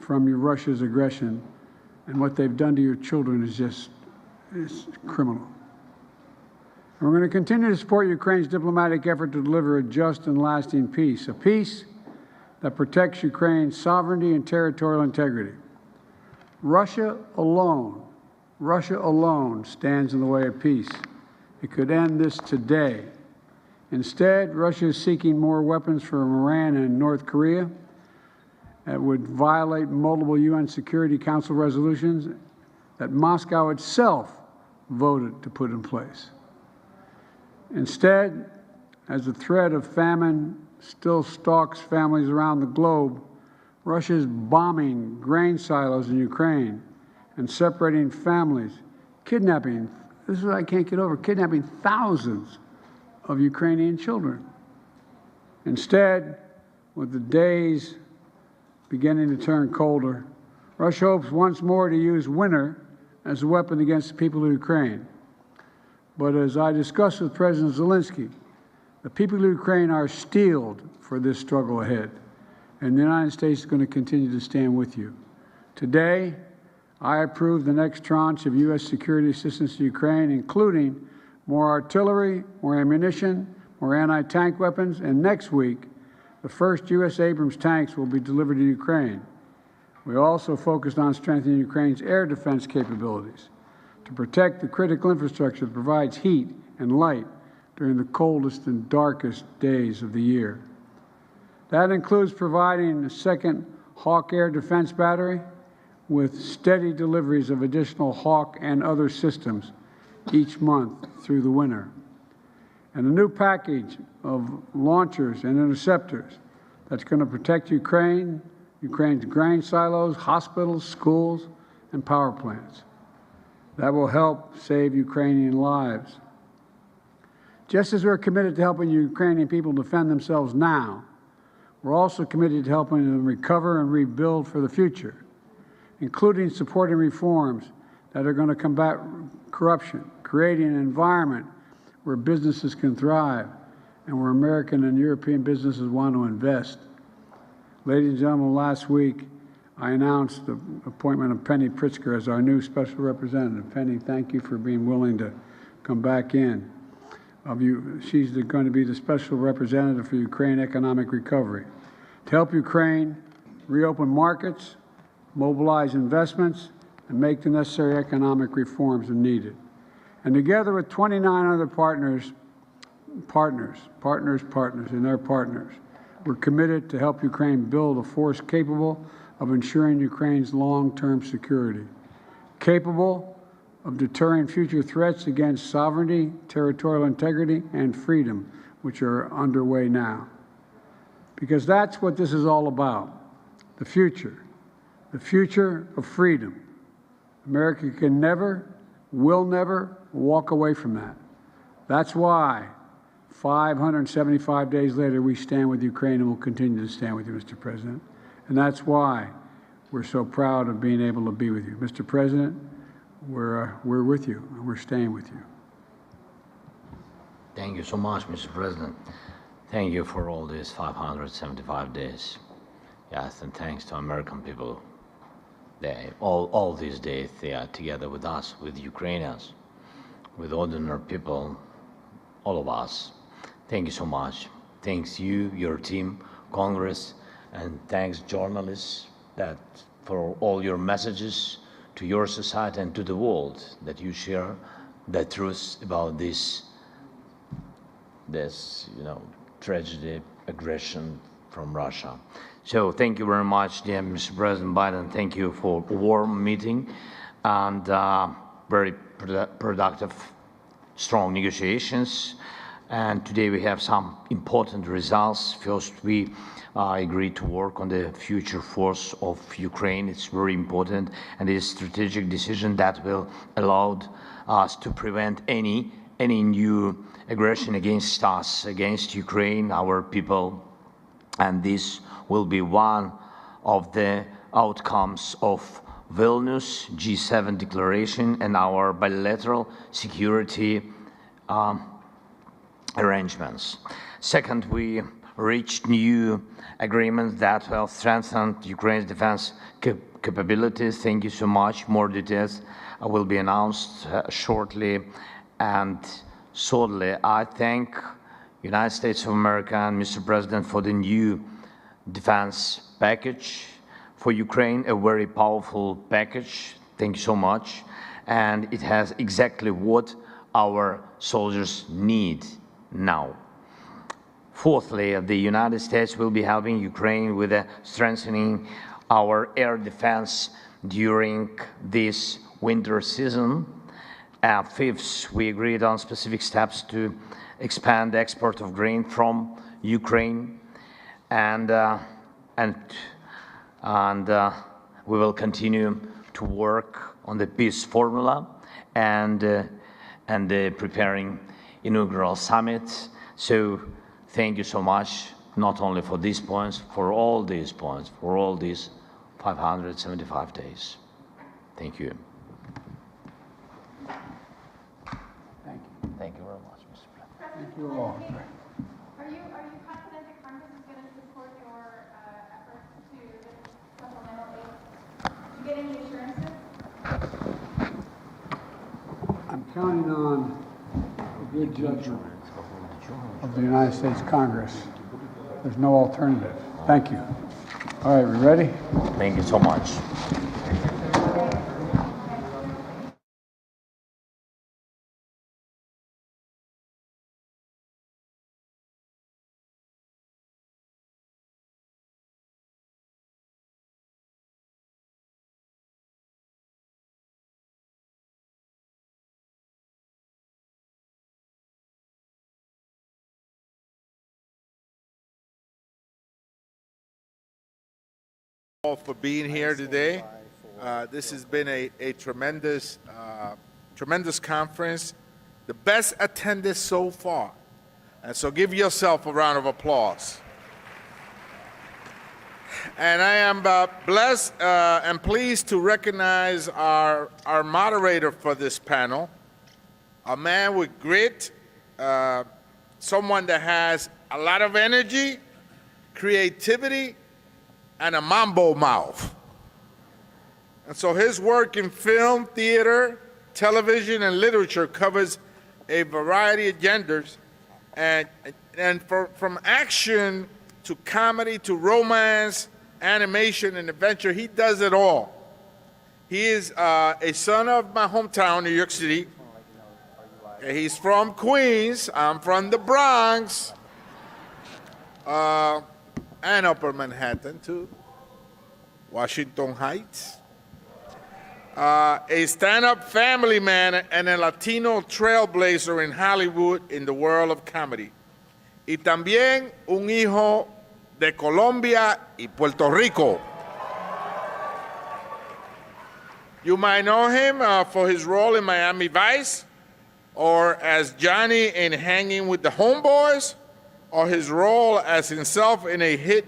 from Russia's aggression, and what they've done to your children is criminal. And we're going to continue to support Ukraine's diplomatic effort to deliver a just and lasting peace, a peace that protects Ukraine's sovereignty and territorial integrity. Russia alone stands in the way of peace. It could end this today. Instead, Russia is seeking more weapons from Iran and North Korea that would violate multiple UN Security Council resolutions that Moscow itself voted to put in place. Instead, as the threat of famine still stalks families around the globe, Russia is bombing grain silos in Ukraine and separating families, kidnapping, this is what I can't get over, kidnapping thousands of Ukrainian children. Instead, with the days beginning to turn colder, Russia hopes once more to use winter as a weapon against the people of Ukraine. But as I discussed with President Zelenskiy, the people of Ukraine are steeled for this struggle ahead, and the United States is going to continue to stand with you. Today, I approve the next tranche of U.S. security assistance to Ukraine, including more artillery, more ammunition, more anti-tank weapons, and next week, the first U.S. Abrams tanks will be delivered to Ukraine. We also focused on strengthening Ukraine's air defense capabilities to protect the critical infrastructure that provides heat and light during the coldest and darkest days of the year. That includes providing a second Hawk air defense battery with steady deliveries of additional Hawk and other systems each month through the winter, and a new package of launchers and interceptors that's going to protect Ukraine's grain silos, hospitals, schools, and power plants. That will help save Ukrainian lives. Just as we're committed to helping Ukrainian people defend themselves now, we're also committed to helping them recover and rebuild for the future, including supporting reforms that are going to combat corruption, creating an environment where businesses can thrive and where American and European businesses want to invest. Ladies and gentlemen, last week I announced the appointment of Penny Pritzker as our new special representative. Penny, thank you for being willing to come back in. She's going to be the special representative for Ukraine economic recovery to help Ukraine reopen markets, mobilize investments, and make the necessary economic reforms as needed. And together with 29 other partners, we're committed to help Ukraine build a force capable of ensuring Ukraine's long-term security, capable of deterring future threats against sovereignty, territorial integrity, and freedom, which are underway now. Because that's what this is all about, the future of freedom. America can never, will never walk away from that. That's why 575 days later, we stand with Ukraine and will continue to stand with you, Mr. President. And that's why we're so proud of being able to be with you. Mr. President, we're with you, and we're staying with you. Thank you so much, Mr. President. Thank you for all these 575 days. Yes, and thanks to American people. All these days, they are together with us, with Ukrainians, with ordinary people, all of us. Thank you so much. Thanks you, your team, Congress, and thanks journalists for all your messages to your society and to the world, that you share the truth about this tragedy, aggression from Russia. So thank you very much, dear Mr. President Biden. Thank you for a warm meeting and very productive, strong negotiations. And today we have some important results. First, we agreed to work on the future force of Ukraine. It's very important, and it's a strategic decision that will allow us to prevent any new aggression against us, against Ukraine, our people. And this will be one of the outcomes of Vilnius G7 declaration and our bilateral security arrangements. Second, we reached new agreements that will strengthen Ukraine's defense capabilities. Thank you so much. More details will be announced shortly. And thirdly, I thank United States of America and Mr. President for the new defense package for Ukraine, a very powerful package. Thank you so much. And it has exactly what our soldiers need now. Fourthly, the United States will be helping Ukraine with strengthening our air defense during this winter season. Fifth, we agreed on specific steps to expand the export of grain from Ukraine, and we will continue to work on the peace formula and preparing inaugural summit. So thank you so much, not only for these points, for all these points, for all these 575 days. Thank you. Thank you very much, Mr. President. Thank you all. Are you confident that Congress is going to support your efforts to get supplemental aid? Did you get any assurances? I'm counting on the good judgment of the United States Congress. There's no alternative. Thank you. All right, we ready? Thank you so much. All for being here today. This has been a tremendous conference, the best attended so far. And so give yourself a round of applause. And I am blessed and pleased to recognize our moderator for this panel, a man with grit, someone that has a lot of energy, creativity, and a mambo mouth. And so his work in film, theater, television, and literature covers a variety of genders, and from action to comedy to romance, animation, and adventure, he does it all. He is a son of my hometown, New York City. He's from Queens. I'm from the Bronx. And Upper Manhattan, too. Washington Heights. A stand-up family man and a Latino trailblazer in Hollywood in the world of comedy. Y también un hijo de Colombia y Puerto Rico. You might know him for his role in Miami Vice, or as Johnny in Hanging with the Homeboys, or his role as himself in a hit